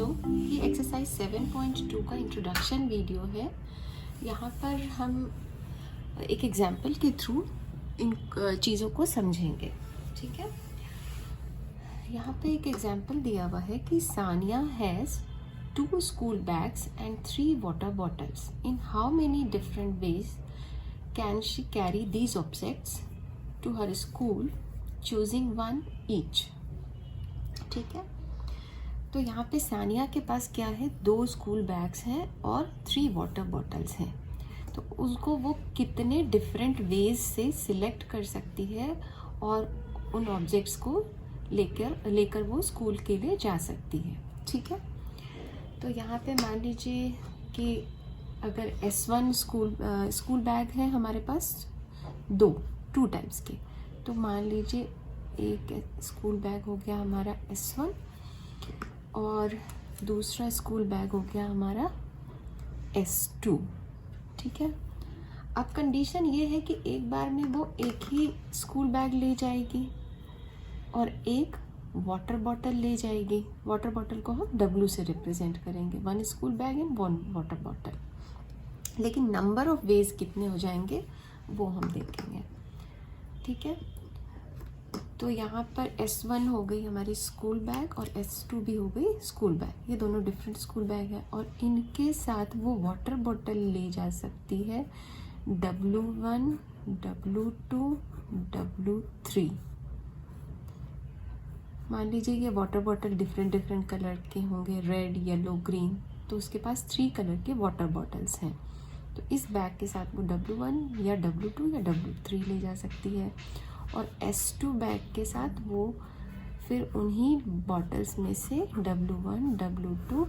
बच्चों, ये एक्सरसाइज 7.2 का इंट्रोडक्शन वीडियो है। यहाँ पर हम एक एग्जाम्पल के थ्रू इन चीज़ों को समझेंगे। ठीक है, यहाँ पे एक एग्जाम्पल दिया हुआ है कि Sania has 2 school bags and 3 water bottles. In how many different ways can she carry these objects to her school choosing 1 each. ठीक है, तो यहाँ पे सानिया के पास क्या है, 2 स्कूल बैग्स हैं और 3 वाटर बॉटल्स हैं। तो उसको वो कितने डिफरेंट वेज से सिलेक्ट कर सकती है और उन ऑब्जेक्ट्स को लेकर वो स्कूल के लिए जा सकती है। ठीक है, तो यहाँ पे मान लीजिए कि अगर S1 स्कूल बैग है हमारे पास 2 टाइप्स के, तो मान लीजिए एक स्कूल बैग हो गया हमारा S1 और दूसरा स्कूल बैग हो गया हमारा S2। ठीक है, अब कंडीशन ये है कि एक बार में वो एक ही स्कूल बैग ले जाएगी और एक वाटर बॉटल ले जाएगी। वाटर बॉटल को हम W से रिप्रेजेंट करेंगे, 1 school bag and 1 water bottle. लेकिन नंबर ऑफ वेज कितने हो जाएंगे वो हम देखेंगे। ठीक है, तो यहाँ पर S1 हो गई हमारी स्कूल बैग और S2 भी हो गई स्कूल बैग। ये दोनों डिफरेंट स्कूल बैग है और इनके साथ वो वाटर बॉटल ले जा सकती है W1, W2, W3। मान लीजिए ये वाटर बॉटल डिफरेंट कलर के होंगे, रेड, येलो, ग्रीन, तो उसके पास 3 कलर के वाटर बॉटल्स हैं। तो इस बैग के साथ वो W1 या W2 या W3 ले जा सकती है और S2 बैग के साथ वो फिर उन्हीं बॉटल्स में से W1, W2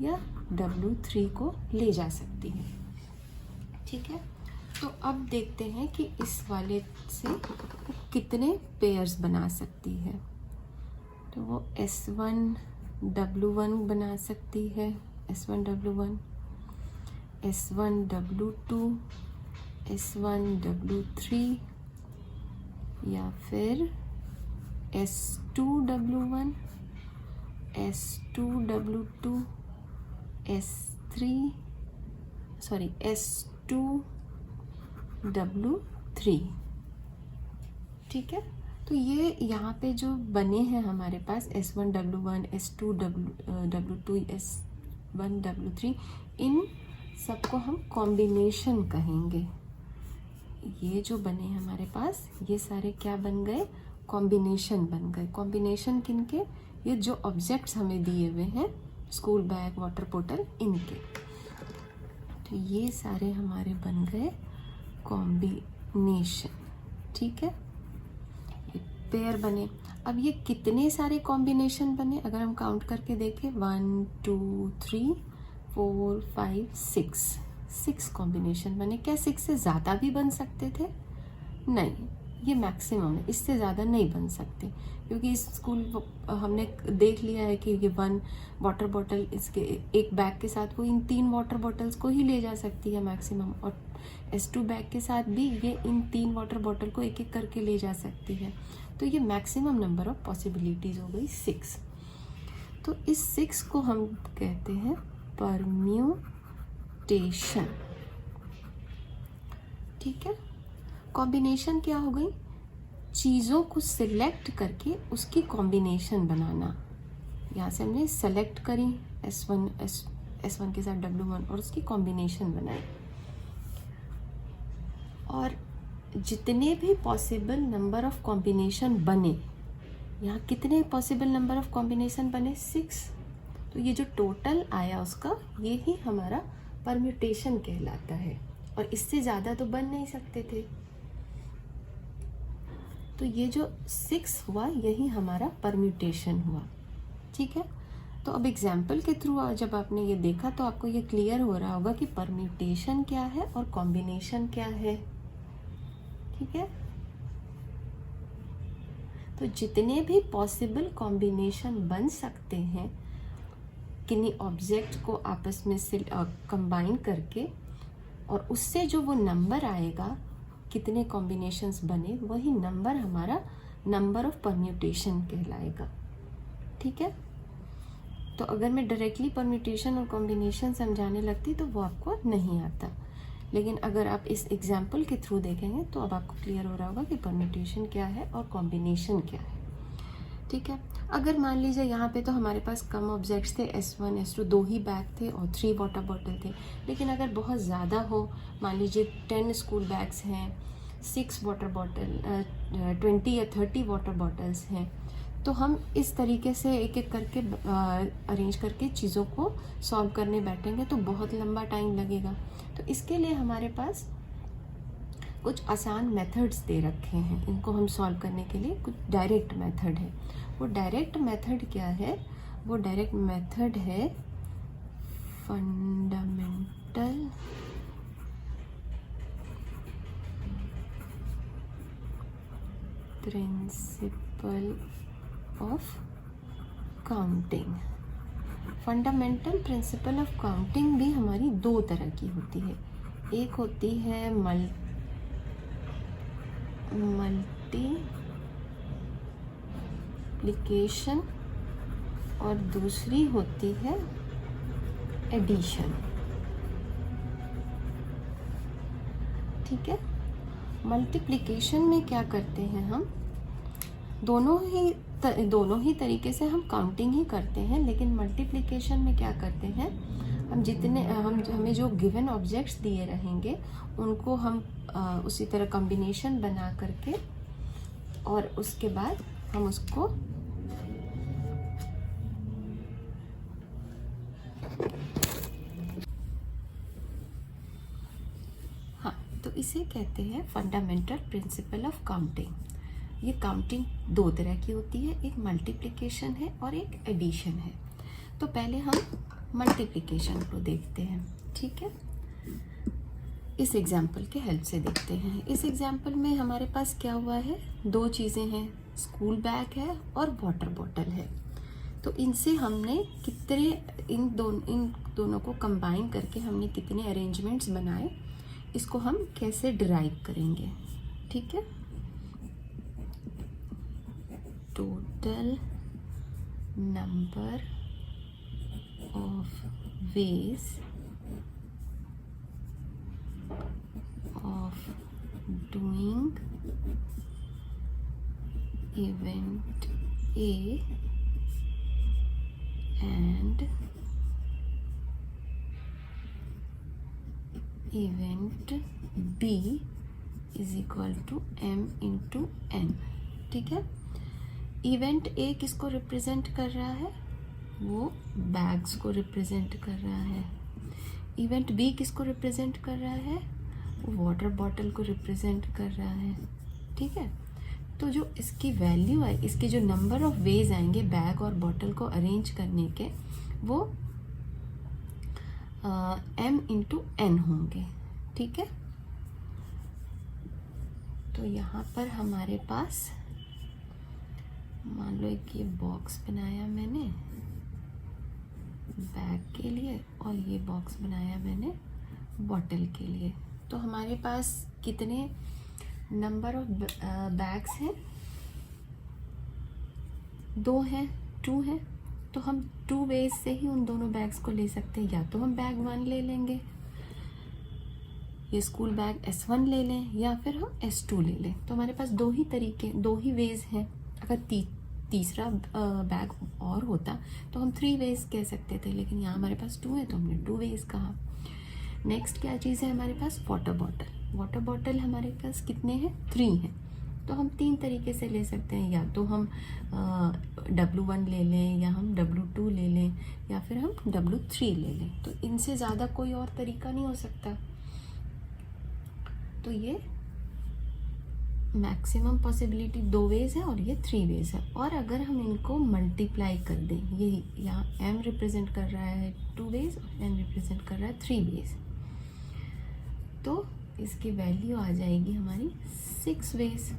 या W3 को ले जा सकती है। ठीक है, तो अब देखते हैं कि इस वाले से कितने पेयर्स बना सकती है। तो वो S1 W1 बना सकती है, S1 W1, S1 W2, S1 W3 या फिर S2 W1, S2 W2, S2 W3। ठीक है, तो ये यहाँ पे जो बने हैं हमारे पास S1 W1, S2 W2, S1 W3, इन सबको हम कॉम्बिनेशन कहेंगे। ये जो बने हमारे पास ये सारे क्या बन गए, कॉम्बिनेशन बन गए। कॉम्बिनेशन किनके, ये जो ऑब्जेक्ट्स हमें दिए हुए हैं स्कूल बैग, वाटर बॉटल, इनके। तो ये सारे हमारे बन गए कॉम्बिनेशन। ठीक है, ये पेयर बने। अब ये कितने सारे कॉम्बिनेशन बने अगर हम काउंट करके देखें, 1 2 3 4 5 6 कॉम्बिनेशन बने। क्या 6 से ज़्यादा भी बन सकते थे? नहीं, ये मैक्सिमम है, इससे ज़्यादा नहीं बन सकते क्योंकि इस स्कूल हमने देख लिया है कि ये 1 वाटर बॉटल इसके एक बैग के साथ वो इन 3 वाटर बॉटल्स को ही ले जा सकती है मैक्सिमम, और S2 बैग के साथ भी ये इन 3 वाटर बॉटल को एक एक करके ले जा सकती है। तो ये मैक्सिमम नंबर ऑफ पॉसिबिलिटीज़ हो गई 6। तो इस 6 को हम कहते हैं परम्यूटेशन। ठीक है, कॉम्बिनेशन क्या हो गई, चीज़ों को सिलेक्ट करके उसकी कॉम्बिनेशन बनाना। यहाँ से हमने सेलेक्ट करी S1 के साथ W1 और उसकी कॉम्बिनेशन बनाई। और जितने भी पॉसिबल नंबर ऑफ कॉम्बिनेशन बने, यहाँ कितने पॉसिबल नंबर ऑफ कॉम्बिनेशन बने, 6। तो ये जो टोटल आया उसका, ये ही हमारा परम्यूटेशन कहलाता है और इससे ज़्यादा तो बन नहीं सकते थे। तो ये जो 6 हुआ यही हमारा परम्यूटेशन हुआ। ठीक है, तो अब एग्जाम्पल के थ्रू जब आपने ये देखा तो आपको ये क्लियर हो रहा होगा कि परम्यूटेशन क्या है और कॉम्बिनेशन क्या है। ठीक है, तो जितने भी पॉसिबल कॉम्बिनेशन बन सकते हैं किन्हीं ऑब्जेक्ट को आपस में से कंबाइन करके, और उससे जो वो नंबर आएगा, कितने कॉम्बिनेशंस बने, वही नंबर हमारा नंबर ऑफ परम्यूटेशन कहलाएगा। ठीक है, तो अगर मैं डायरेक्टली परम्यूटेशन और कॉम्बिनेशन समझाने लगती तो वो आपको नहीं आता, लेकिन अगर आप इस एग्जाम्पल के थ्रू देखेंगे तो अब आपको क्लियर हो रहा होगा कि परम्यूटेशन क्या है और कॉम्बिनेशन क्या है। ठीक है, अगर मान लीजिए यहाँ पे तो हमारे पास कम ऑब्जेक्ट्स थे, S1 S2 2 ही बैग थे और 3 वाटर बॉटल थे, लेकिन अगर बहुत ज़्यादा हो, मान लीजिए 10 स्कूल बैग्स हैं, 6 वाटर बॉटल 20 या 30 वाटर बॉटल्स हैं, तो हम इस तरीके से एक एक करके अरेंज करके चीज़ों को सॉल्व करने बैठेंगे तो बहुत लंबा टाइम लगेगा। तो इसके लिए हमारे पास कुछ आसान मेथड्स दे रखे हैं, इनको हम सॉल्व करने के लिए कुछ डायरेक्ट मेथड है। वो डायरेक्ट मेथड क्या है? वो डायरेक्ट मेथड है fundamental principle of counting. Fundamental principle of counting भी हमारी दो तरह की होती है। एक होती है मल्टीप्लिकेशन और दूसरी होती है एडिशन। ठीक है, मल्टीप्लिकेशन में क्या करते हैं हम, दोनों ही तरीके से हम काउंटिंग ही करते हैं, लेकिन मल्टीप्लिकेशन में क्या करते हैं, हमें जो गिवन ऑब्जेक्ट्स दिए रहेंगे उनको हम उसी तरह कॉम्बिनेशन बना करके और उसके बाद हम उसको तो इसे कहते हैं फंडामेंटल प्रिंसिपल ऑफ काउंटिंग। ये काउंटिंग दो तरह की होती है, एक मल्टीप्लिकेशन है और एक एडिशन है। तो पहले हम मल्टीप्लिकेशन को देखते हैं। ठीक है, इस एग्जाम्पल के हेल्प से देखते हैं। इस एग्जाम्पल में हमारे पास क्या हुआ है, दो चीज़ें हैं, स्कूल बैग है और वाटर बॉटल है। तो इनसे हमने इन दोनों को कंबाइन करके हमने कितने अरेंजमेंट्स बनाए, इसको हम कैसे डिराइव करेंगे। ठीक है, total number of ways of doing event A and event B is equal to M into N। ठीक है, इवेंट A किसको रिप्रेजेंट कर रहा है, वो बैग्स को रिप्रेजेंट कर रहा है। इवेंट B किसको रिप्रेजेंट कर रहा है, वो वाटर बॉटल को रिप्रेजेंट कर रहा है। ठीक है, तो जो इसकी वैल्यू है, इसके जो नंबर ऑफ वेज आएंगे बैग और बॉटल को अरेंज करने के, वो M इंटू N होंगे। ठीक है, तो यहाँ पर हमारे पास मान लो एक ये बॉक्स बनाया मैंने बैग के लिए और ये बॉक्स बनाया मैंने बॉटल के लिए। तो हमारे पास कितने नंबर ऑफ बैग्स हैं, दो हैं, 2 हैं। तो हम 2 वेज से ही उन दोनों बैग्स को ले सकते हैं, या तो हम बैग 1 ले लेंगे, ये स्कूल बैग S1 ले लें, या फिर हम S2 ले लें। तो हमारे पास दो ही वेज हैं। अगर तीसरा बैग और होता तो हम 3 वेज कह सकते थे, लेकिन यहाँ हमारे पास 2 है तो हमने 2 वेज कहा। नेक्स्ट क्या चीज़ है हमारे पास, वाटर बॉटल। वाटर बॉटल हमारे पास कितने हैं, 3 हैं। तो हम 3 तरीके से ले सकते हैं, या तो हम W1 ले लें, या हम W2 ले लें, या फिर हम W3 ले लें। तो इनसे ज़्यादा कोई और तरीका नहीं हो सकता। तो ये मैक्सिमम पॉसिबिलिटी 2 वेज है और ये 3 वेज है। और अगर हम इनको मल्टीप्लाई कर दें, ये यहाँ M रिप्रेजेंट कर रहा है 2 वेज और N रिप्रेजेंट कर रहा है 3 वेज, तो इसकी वैल्यू आ जाएगी हमारी 6 वेज,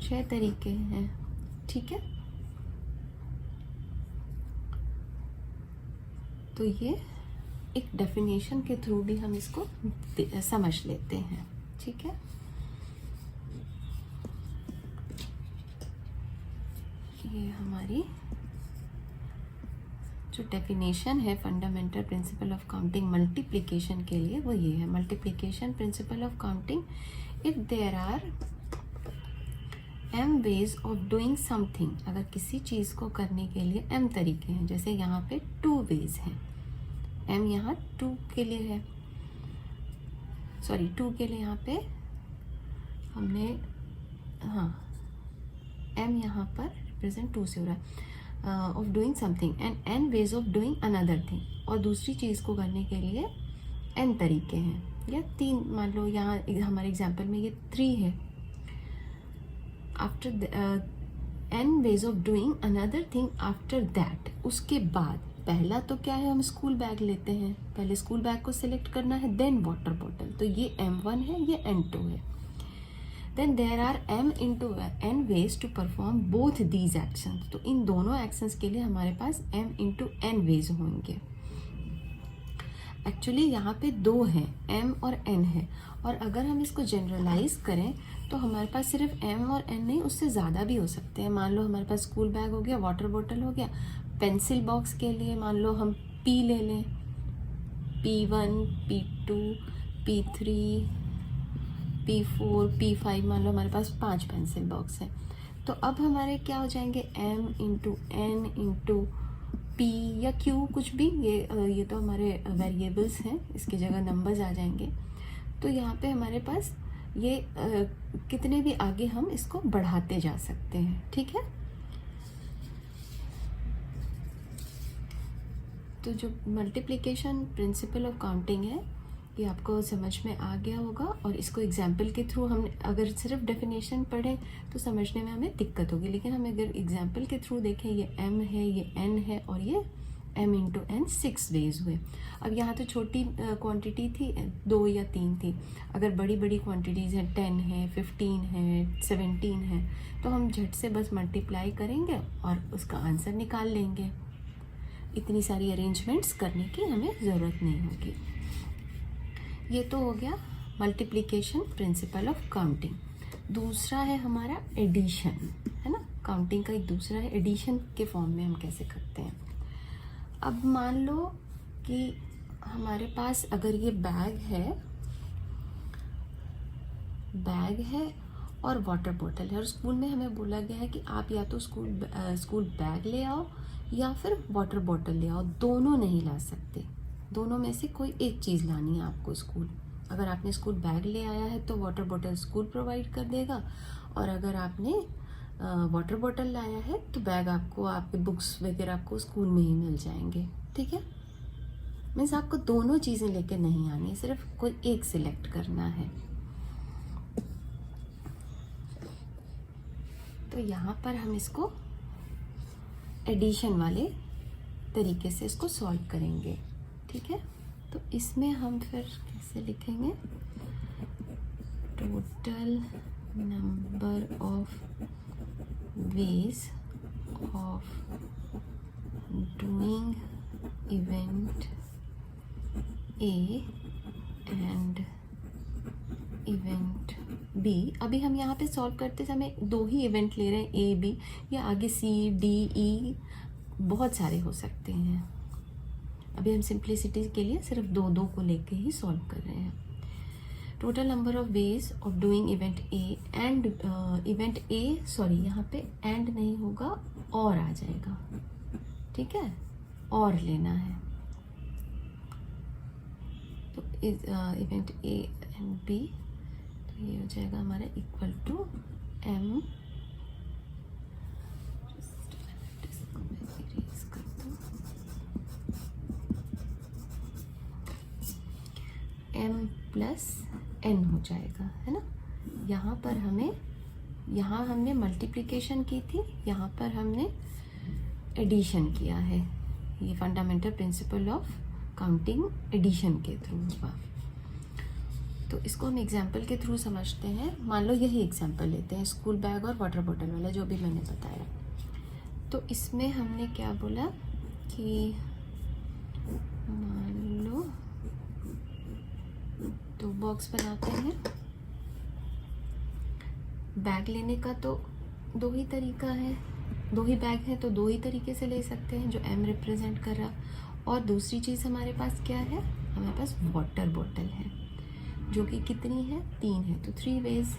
6 तरीके हैं। ठीक है, तो ये एक डेफिनेशन के थ्रू भी हम इसको समझ लेते हैं। ठीक है, ये हमारी जो डेफिनेशन है fundamental principle of counting multiplication के लिए वो ये है, multiplication principle of counting, if there are m ways of doing something, अगर किसी चीज़ को करने के लिए m तरीके हैं, जैसे यहाँ पे 2 वेज हैं, m यहाँ 2 के लिए है, सॉरी 2 के लिए यहाँ पे हमने, हाँ m यहाँ पर रिप्रेजेंट 2 से हो रहा है, of doing something and n veg of doing another thing, और दूसरी चीज़ को करने के लिए n तरीके हैं या 3, मान लो यहाँ हमारे एग्जाम्पल में ये 3 है, after n veg of doing another thing after that, उसके बाद पहला तो क्या है, हम स्कूल बैग लेते हैं, पहले स्कूल बैग को सिलेक्ट करना है, देन वाटर बॉटल, तो ये m1 है, ये n2 है, then there are m into n ways to perform both these actions, तो इन दोनों एक्शंस के लिए हमारे पास m इंटू n वेज होंगे। एक्चुअली यहाँ पे 2 हैं, m और n है, और अगर हम इसको जनरलाइज करें तो हमारे पास सिर्फ m और n नहीं, उससे ज़्यादा भी हो सकते हैं। मान लो हमारे पास स्कूल बैग हो गया, वाटर बॉटल हो गया, पेंसिल बॉक्स के लिए मान लो हम p ले लें, p1 p2 p3 p4 p5, मान लो हमारे पास 5 पेंसिल बॉक्स हैं, तो अब हमारे क्या हो जाएंगे, m into n into p या q, कुछ भी, ये तो हमारे वेरिएबल्स हैं, इसकी जगह नंबर्स आ जाएंगे। तो यहाँ पे हमारे पास ये कितने भी आगे हम इसको बढ़ाते जा सकते हैं, ठीक है। तो जो मल्टीप्लिकेशन प्रिंसिपल ऑफ काउंटिंग है ये आपको समझ में आ गया होगा, और इसको एग्जाम्पल के थ्रू हम अगर सिर्फ डेफिनेशन पढ़ें तो समझने में हमें दिक्कत होगी, लेकिन हम अगर एग्जाम्पल के थ्रू देखें, ये m है, ये n है, और ये m इंटू n 6 वेज हुए। अब यहाँ तो छोटी क्वांटिटी थी, 2 या 3 थी, अगर बड़ी बड़ी क्वांटिटीज़ हैं, 10 है, 15 है, 17 है, तो हम झट से बस मल्टीप्लाई करेंगे और उसका आंसर निकाल लेंगे, इतनी सारी अरेंजमेंट्स करने की हमें ज़रूरत नहीं होगी। ये तो हो गया मल्टीप्लिकेशन प्रिंसिपल ऑफ काउंटिंग। दूसरा है हमारा एडिशन, है ना, काउंटिंग का एक दूसरा है एडिशन के फॉर्म में हम कैसे करते हैं। अब मान लो कि हमारे पास अगर ये बैग है और वाटर बॉटल है, और स्कूल में हमें बोला गया है कि आप या तो स्कूल बैग ले आओ या फिर वाटर बॉटल ले आओ, दोनों नहीं ला सकते, दोनों में से कोई एक चीज़ लानी है आपको स्कूल। अगर आपने स्कूल बैग ले आया है तो वाटर बॉटल स्कूल प्रोवाइड कर देगा, और अगर आपने वाटर बॉटल लाया है तो बैग आपको, आपके बुक्स वगैरह आपको स्कूल में ही मिल जाएंगे, ठीक है। मीन्स आपको दोनों चीज़ें लेकर नहीं आनी है, सिर्फ कोई एक सिलेक्ट करना है। तो यहाँ पर हम इसको एडिशन वाले तरीके से इसको सॉल्व करेंगे, ठीक है। तो इसमें हम फिर कैसे लिखेंगे, total number of ways of doing event A and event B. अभी हम यहाँ पे सॉल्व करते समय 2 ही इवेंट ले रहे हैं, ए बी, या आगे सी डी ई बहुत सारे हो सकते हैं। अभी हम सिंप्लिसिटी के लिए सिर्फ 2 को लेके ही सॉल्व कर रहे हैं। Total number of ways of doing event A and event A, sorry यहाँ पे एंड नहीं होगा, और आ जाएगा, ठीक है, और लेना है। तो इवेंट ए एंड बी, तो ये हो जाएगा हमारा equal to m, m plus n हो जाएगा, है ना। यहाँ पर यहाँ हमने मल्टीप्लिकेशन की थी, यहाँ पर हमने एडिशन किया है। ये fundamental principle of counting addition के थ्रू हुआ। तो इसको हम एग्जाम्पल के थ्रू समझते हैं। मान लो यही एग्जाम्पल लेते हैं, स्कूल बैग और वाटर बॉटल वाला जो भी मैंने बताया। तो इसमें हमने क्या बोला कि मान लो 2 बॉक्स बनाते हैं। बैग लेने का तो 2 ही तरीका है, दो ही बैग हैं तो दो ही तरीके से ले सकते हैं जो m रिप्रेजेंट कर रहा। और दूसरी चीज़ हमारे पास क्या है, हमारे पास वाटर बॉटल है जो कि कितनी है, 3 है। तो 3 वेज,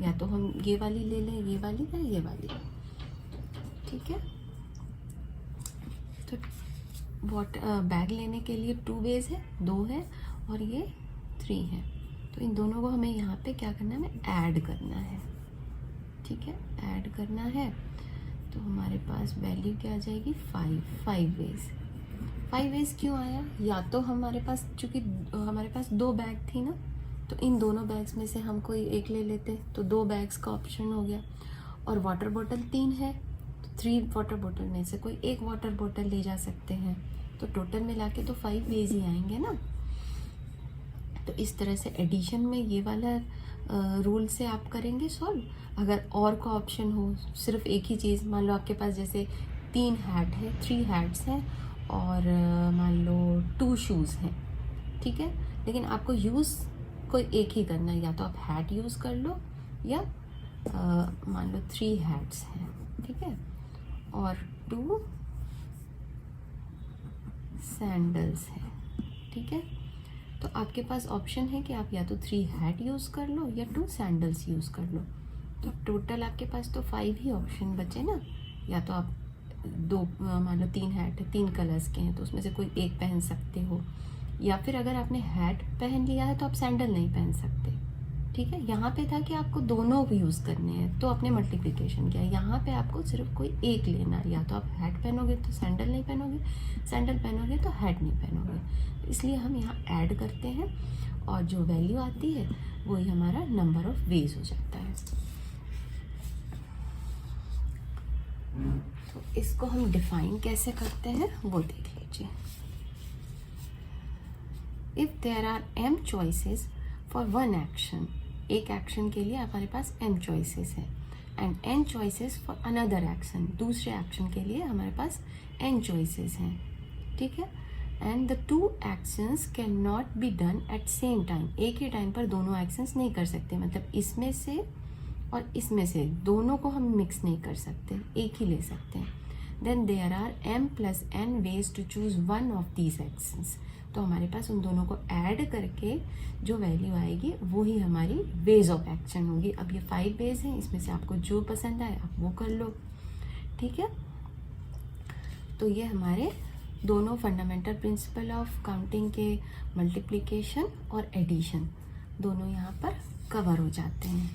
या तो हम ये वाली ले लें, ये वाली या ये वाली, ठीक है। तो बैग लेने के लिए 2 वेज है, 2 है और ये 3 है। तो इन दोनों को हमें यहाँ पे क्या करना है, हमें ऐड करना है, ठीक है, ऐड करना है। तो हमारे पास वैल्यू क्या आ जाएगी, 5 वेज। 5 वेज क्यों आया, या तो हमारे पास, चूँकि हमारे पास 2 बैग थी ना, तो इन दोनों बैग्स में से हम कोई एक ले लेते, तो 2 बैग्स का ऑप्शन हो गया। और वाटर बॉटल 3 है, तो 3 वाटर बॉटल में से कोई एक वाटर बॉटल ले जा सकते हैं। तो टोटल मिला के तो 5 वेज ही आएंगे ना। तो इस तरह से एडिशन में ये वाला रूल से आप करेंगे सॉल्व। अगर और का ऑप्शन हो, सिर्फ एक ही चीज़, मान लो आपके पास जैसे 3 हैट है, 3 हैट्स हैं और मान लो 2 शूज़ हैं, ठीक है, लेकिन आपको यूज़ कोई एक ही करना है, या तो आप हैट यूज़ कर लो या मान लो 3 हैट्स हैं, ठीक है, और 2 सैंडल्स हैं, ठीक है। तो आपके पास ऑप्शन है कि आप या तो 3 हैट यूज़ कर लो या 2 सैंडल्स यूज़ कर लो। तो टोटल आपके पास तो 5 ही ऑप्शन बचे ना। या तो आप मान लो 3 हैट है, 3 कलर्स के हैं, तो उसमें से कोई एक पहन सकते हो, या फिर अगर आपने हैट पहन लिया है तो आप सैंडल नहीं पहन सकते, ठीक है। यहाँ पे था कि आपको दोनों भी यूज़ करने हैं, तो आपने मल्टीप्लिकेशन किया। यहाँ पे आपको सिर्फ कोई एक लेना है, या तो आप हैट पहनोगे तो सैंडल नहीं पहनोगे, सैंडल पहनोगे तो हैट नहीं पहनोगे। इसलिए हम यहाँ ऐड करते हैं और जो वैल्यू आती है वही हमारा नंबर ऑफ वेज हो जाता है। तो इसको हम डिफाइन कैसे करते हैं वो देख लीजिए। If there are m choices for one action, एक एक्शन के लिए हमारे पास m choices है, and n choices for another action, दूसरे एक्शन के लिए हमारे पास n choices हैं, ठीक है। And the 2 actions can not be done at same time, एक ही टाइम पर दोनों एक्शंस नहीं कर सकते, मतलब इसमें से और इसमें से दोनों को हम मिक्स नहीं कर सकते, एक ही ले सकते हैं। Then there are m + n ways to choose one of these actions. तो हमारे पास उन दोनों को ऐड करके जो वैल्यू आएगी वो ही हमारी वेज ऑफ एक्शन होगी। अब ये 5 वेज हैं, इसमें से आपको जो पसंद आए आप वो कर लो, ठीक है। तो ये हमारे दोनों फंडामेंटल प्रिंसिपल ऑफ काउंटिंग के मल्टीप्लिकेशन और एडिशन दोनों यहाँ पर कवर हो जाते हैं,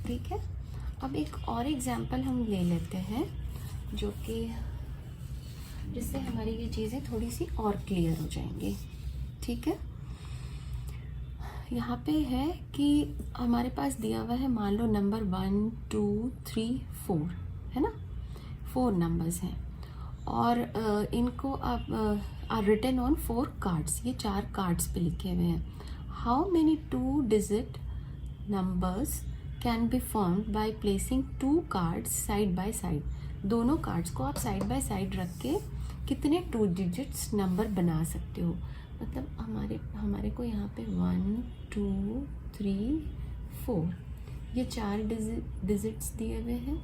ठीक है। अब एक और एग्जांपल हम ले लेते हैं जो कि जिससे हमारी ये चीज़ें थोड़ी सी और क्लियर हो जाएंगी, ठीक है। यहाँ पे है कि हमारे पास दिया हुआ है, मान लो नंबर 1 2 3 4 है ना, 4 नंबर्स हैं और इनको आप आर रिटन ऑन 4 कार्ड्स, ये 4 कार्ड्स पे लिखे हुए हैं। How many 2 digit numbers can be formed by placing 2 cards side by side. दोनों कार्ड्स को आप साइड बाय साइड रख के कितने 2 डिजिट्स नंबर बना सकते हो। मतलब हमारे को यहाँ पे 1 2 3 4 ये 4 डिजिट्स दिए हुए हैं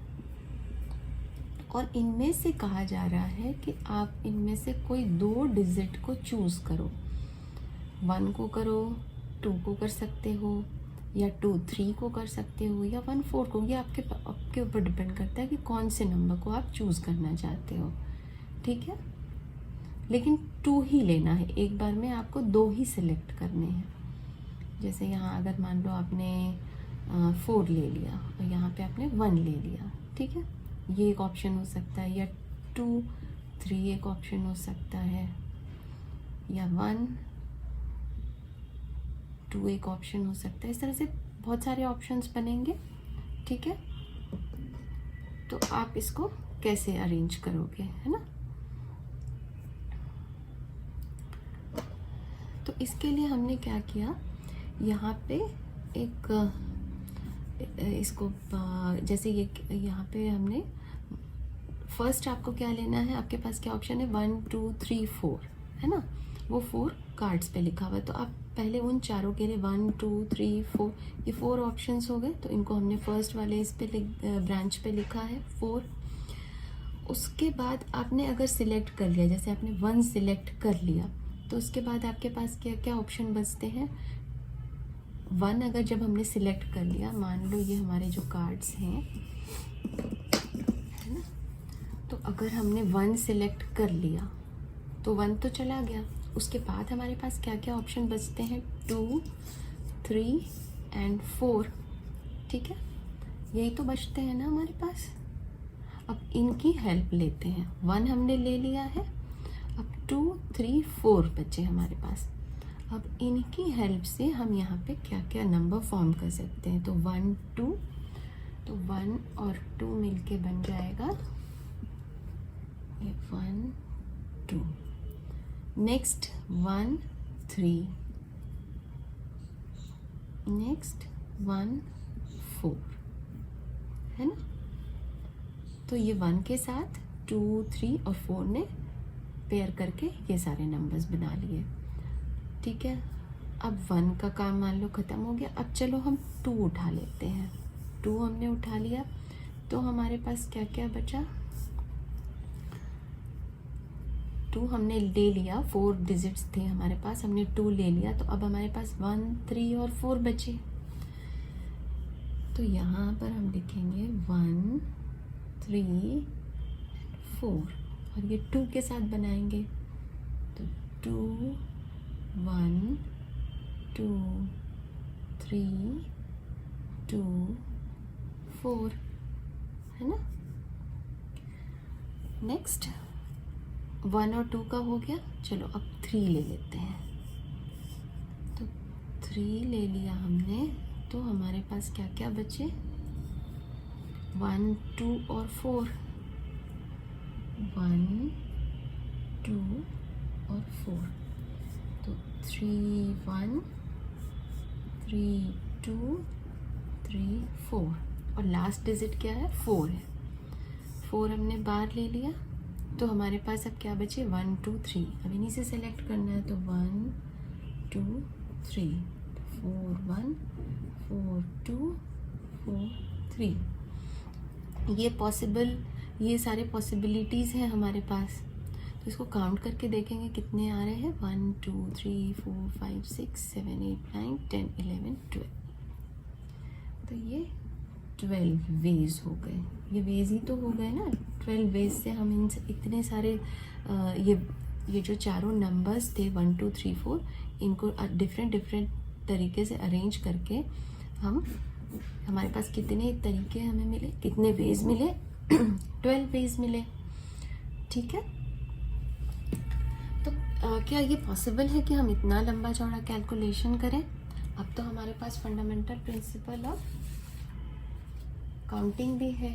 और इनमें से कहा जा रहा है कि आप इनमें से कोई 2 डिजिट को चूज़ करो। 1 को करो, 2 को कर सकते हो, या 2 3 को कर सकते हो, या 1 4 को। ये आपके ऊपर डिपेंड करता है कि कौन से नंबर को आप चूज़ करना चाहते हो, ठीक है। लेकिन 2 ही लेना है, एक बार में आपको 2 ही सिलेक्ट करने हैं। जैसे यहाँ अगर मान लो आपने 4 ले लिया और यहाँ पे आपने 1 ले लिया, ठीक है, ये एक ऑप्शन हो सकता है, या 2 3 एक ऑप्शन हो सकता है, या 1 2 एक ऑप्शन हो सकता है। इस तरह से बहुत सारे ऑप्शंस बनेंगे, ठीक है। तो आप इसको कैसे अरेंज करोगे, है ना। तो इसके लिए हमने क्या किया, यहाँ पे एक इसको जैसे ये यहाँ पे हमने फर्स्ट आपको क्या लेना है, आपके पास क्या ऑप्शन है 1 2 3 4 है ना, वो 4 कार्ड्स पे लिखा हुआ है। तो आप पहले उन चारों के लिए 1 2 3 4 ये 4 ऑप्शंस हो गए। तो इनको हमने फर्स्ट वाले इस पे ब्रांच पे लिखा है 4। उसके बाद आपने अगर सिलेक्ट कर लिया, जैसे आपने 1 सिलेक्ट कर लिया, तो उसके बाद आपके पास क्या क्या ऑप्शन बचते हैं। 1 अगर जब हमने सिलेक्ट कर लिया, मान लो ये हमारे जो कार्ड्स हैं, है ना, तो अगर हमने 1 सिलेक्ट कर लिया तो 1 तो चला गया। उसके बाद हमारे पास क्या क्या ऑप्शन बचते हैं, 2, 3 एंड 4। ठीक है, यही तो बचते हैं ना हमारे पास। अब इनकी हेल्प लेते हैं। 1 हमने ले लिया है, अब 2, 3, 4 बचे हमारे पास। अब इनकी हेल्प से हम यहाँ पे क्या क्या नंबर फॉर्म कर सकते हैं। तो 1, 2, तो 1 और 2 मिलके बन जाएगा ये 1, 2। नेक्स्ट 1, 3, नेक्स्ट 1, 4, है ना। तो ये 1 के साथ 2, 3 और 4 ने पेयर करके ये सारे नंबर्स बना लिए। ठीक है, अब 1 का काम मान लो ख़त्म हो गया। अब चलो हम 2 उठा लेते हैं। 2 हमने उठा लिया तो हमारे पास क्या क्या बचा। 2 हमने ले लिया, 4 डिजिट्स थे हमारे पास, हमने 2 ले लिया, तो अब हमारे पास 1, 3 और 4 बचे। तो यहाँ पर हम लिखेंगे 1, 3, 4 और ये 2 के साथ बनाएंगे। तो 2, 1, 2, 3, 2, 4, है ना। नेक्स्ट 1 और 2 का हो गया। चलो अब 3 ले लेते हैं। तो 3 ले लिया हमने, तो हमारे पास क्या क्या बचे, 1, 2 और 4। 1, 2 और 4। तो 3, 1, 3, 2, 3, 4 और लास्ट डिजिट क्या है, 4 है। 4 हमने बाहर ले लिया, तो हमारे पास अब क्या बचे, 1, 2, 3। अब इन्हीं से सेलेक्ट करना है। तो 1, 2, 3, 4, 1, 4, 2, 4, 3। ये सारे पॉसिबिलिटीज़ हैं हमारे पास। तो इसको काउंट करके देखेंगे कितने आ रहे हैं। 1, 2, 3, 4, 5, 6, 7, 8, 9, 10, 11, 12। तो ये 12 वेज हो गए। ये वेज ही तो हो गए ना। 12 वेज से हम इन इतने सारे ये जो चारों नंबर्स थे 1, 2, 3, 4, इनको डिफरेंट तरीके से अरेंज करके हमारे पास कितने तरीके हमें मिले, कितने वेज मिले, 12 वेज मिले। ठीक है, तो क्या ये पॉसिबल है कि हम इतना लंबा चौड़ा कैलकुलेशन करें। अब तो हमारे पास फंडामेंटल प्रिंसिपल ऑफ काउंटिंग भी है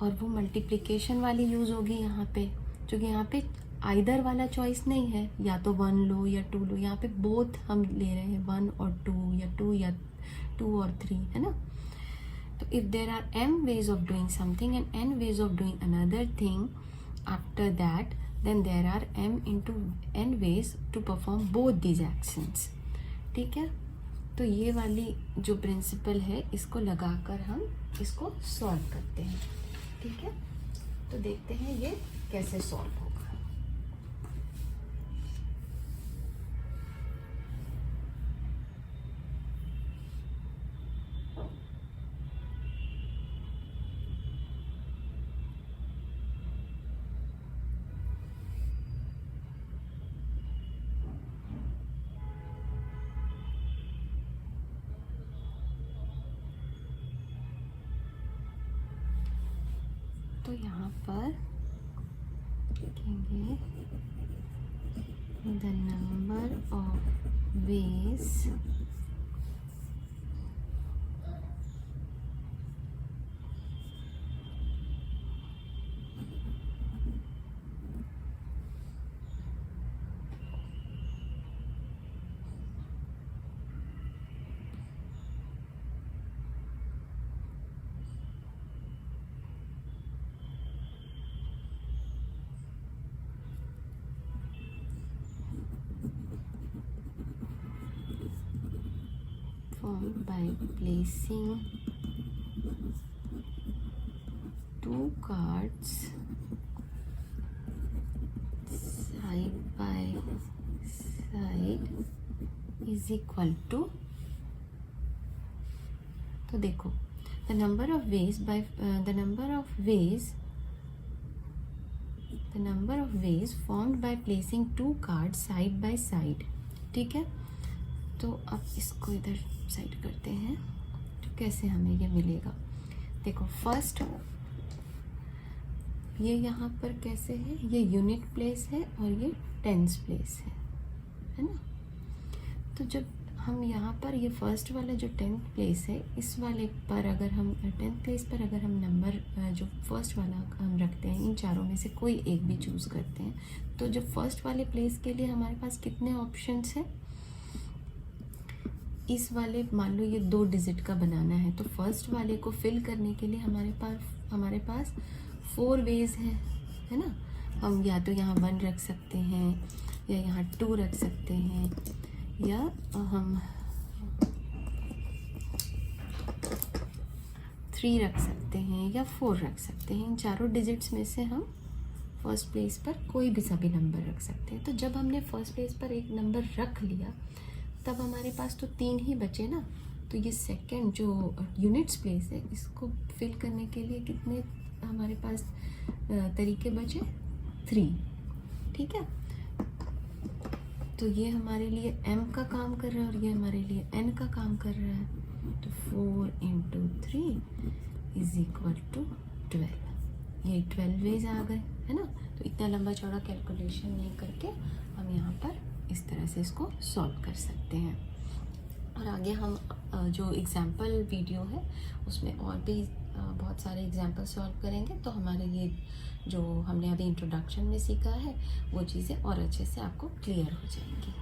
और वो मल्टीप्लिकेशन वाली यूज़ होगी यहाँ पे, क्योंकि यहाँ पे आइदर वाला चॉइस नहीं है, या तो 1 लो या 2 लो। यहाँ पे बोथ हम ले रहे हैं, 1 और 2 या 2 और 3, है ना। तो if there are m ways of doing something and n ways of doing another thing after that, then there are m into n ways to perform both these actions। ठीक है, तो ये वाली जो प्रिंसिपल है इसको लगाकर हम इसको सॉल्व करते हैं। ठीक है, तो देखते हैं ये कैसे सॉल्व होगा। तो यहाँ पर लिखेंगे the number of ways by placing 2 cards by side is equal to, तो देखो the number of ways by the number of ways formed by placing 2 card side by side. ठीक है, तो अब इसको इधर साइड करते हैं, तो कैसे हमें ये मिलेगा। देखो फर्स्ट ये यहाँ पर कैसे है, ये यूनिट प्लेस है और ये टेंस प्लेस है ना। तो जब हम यहाँ पर ये फर्स्ट वाला जो 10th प्लेस है, इस वाले पर अगर हम 10th प्लेस पर अगर हम नंबर जो फर्स्ट वाला हम रखते हैं, इन चारों में से कोई एक भी चूज़ करते हैं, तो जो फर्स्ट वाले प्लेस के लिए हमारे पास कितने ऑप्शंस हैं। इस वाले मान लो ये 2 डिजिट का बनाना है, तो फर्स्ट वाले को फिल करने के लिए हमारे पास 4 वेज है ना। हम या तो यहाँ 1 रख सकते हैं, या यहाँ 2 रख सकते हैं, या हम 3 रख सकते हैं, या 4 रख सकते हैं। इन चारों डिजिट्स में से हम फर्स्ट प्लेस पर कोई भी सभी नंबर रख सकते हैं। तो जब हमने फर्स्ट प्लेस पर एक नंबर रख लिया, तब हमारे पास तो 3 ही बचे ना। तो ये सेकंड जो यूनिट्स प्लेस है, इसको फिल करने के लिए कितने हमारे पास तरीके बचे, 3। ठीक है, तो ये हमारे लिए m का काम कर रहा है और ये हमारे लिए n का काम कर रहा है। तो 4 × 3 इज इक्वल टू 12। ये 12 वेज आ गए, है ना। तो इतना लंबा चौड़ा कैलकुलेशन नहीं करके हम यहाँ पर इस तरह से इसको सॉल्व कर सकते हैं। और आगे हम जो एग्जाम्पल वीडियो है उसमें और भी बहुत सारे एग्जाम्पल सॉल्व करेंगे, तो हमारे ये जो हमने अभी इंट्रोडक्शन में सीखा है वो चीज़ें और अच्छे से आपको क्लियर हो जाएंगी।